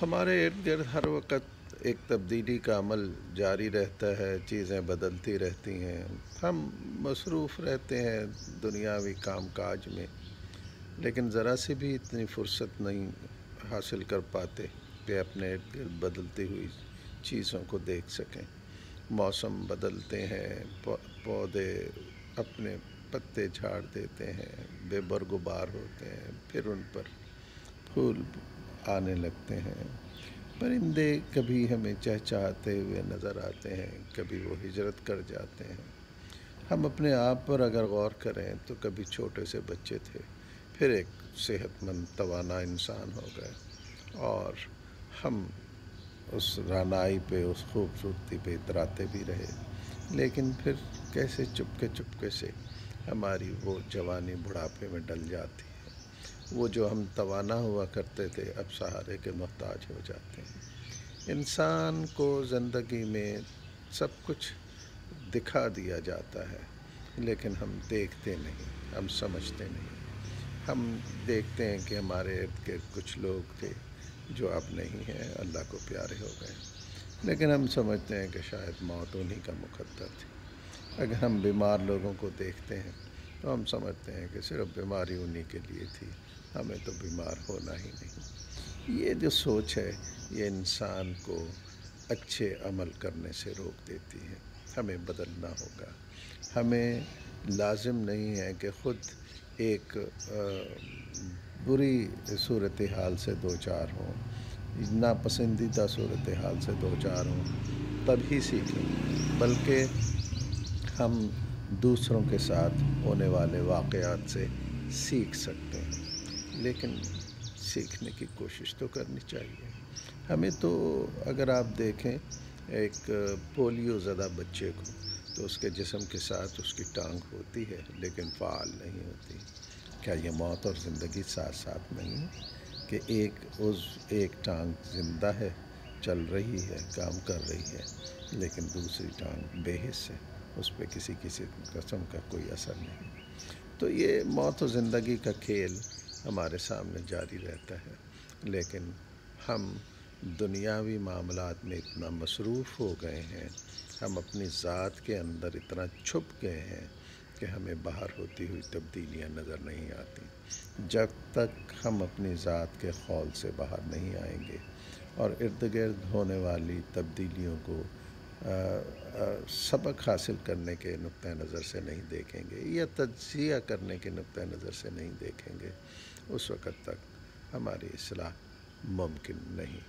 ہمارے ارد گرد ہر وقت ایک تبدیلی کا عمل جاری رہتا ہے، چیزیں بدلتی رہتی ہیں، ہم مصروف رہتے ہیں دنیاوی کام کاج میں، لیکن ذرا سی بھی اتنی فرصت نہیں حاصل کر پاتے کہ اپنے ارد گرد بدلتی ہوئی چیزوں کو دیکھ سکیں۔ موسم بدلتے ہیں، پودے اپنے پتے جھاڑ دیتے ہیں، بے برگبار ہوتے ہیں، پھر ان پر پھول آنے لگتے ہیں۔ پرندے کبھی ہمیں چہچہاتے ہوئے نظر آتے ہیں، کبھی وہ ہجرت کر جاتے ہیں۔ ہم اپنے آپ پر اگر غور کریں تو کبھی چھوٹے سے بچے تھے، پھر ایک صحت مند توانا انسان ہو گئے، اور ہم اس رعنائی پہ، اس خوبصورتی پہ اتراتے بھی رہے، لیکن پھر کیسے چپکے سے ہماری وہ جوانی بڑھاپے میں ڈل جاتی ہے۔ وہ جو ہم توانا ہوا کرتے تھے اب سہارے کے محتاج ہو جاتے ہیں۔ انسان کو زندگی میں سب کچھ دکھا دیا جاتا ہے، لیکن ہم دیکھتے نہیں، ہم سمجھتے نہیں۔ ہم دیکھتے ہیں کہ ہمارے ارد گرد کچھ لوگ تھے جو اب نہیں ہیں، اللہ کو پیارے ہو گئے، لیکن ہم سمجھتے ہیں کہ شاید موت انہی کا مقدر تھی۔ اگر ہم بیمار لوگوں کو دیکھتے ہیں تو ہم سمجھتے ہیں کہ صرف بیماری انہی کے لیے تھی، ہمیں تو بیمار ہونا ہی نہیں۔ یہ جو سوچ ہے یہ انسان کو اچھے عمل کرنے سے روک دیتی ہے۔ ہمیں بدلنا ہوگا۔ ہمیں لازم نہیں ہے کہ خود ایک بری صورتحال سے دوچار ہوں، ناپسندیدہ صورتحال سے دوچار ہوں تبھی سیکھیں، بلکہ ہم دوسروں کے ساتھ ہونے والے واقعات سے سیکھ سکتے ہیں، لیکن سیکھنے کی کوشش تو کرنی چاہیے۔ ہمیں تو اگر آپ دیکھیں ایک پولیو زدہ بچے کو تو اس کے جسم کے ساتھ اس کی ٹانگ ہوتی ہے لیکن فعال نہیں ہوتی۔ کیا یہ موت اور زندگی ساتھ ساتھ نہیں ہے کہ ایک ٹانگ زندہ ہے، چل رہی ہے، کام کر رہی ہے، لیکن دوسری ٹانگ بے حس ہے، اس پہ کسی قسم کا کوئی اثر نہیں۔ تو یہ موت و زندگی کا کھیل ہمارے سامنے جاری رہتا ہے، لیکن ہم دنیاوی معاملات میں اتنا مصروف ہو گئے ہیں، ہم اپنی ذات کے اندر اتنا چھپ گئے ہیں کہ ہمیں باہر ہوتی ہوئی تبدیلیاں نظر نہیں آتی۔ جب تک ہم اپنی ذات کے خول سے باہر نہیں آئیں گے اور ارد گرد ہونے والی تبدیلیوں کو سبق حاصل کرنے کے نقطہ نظر سے نہیں دیکھیں گے یا تجزیہ کرنے کے نقطہ نظر سے نہیں دیکھیں گے، اس وقت تک ہماری اصلاح ممکن نہیں۔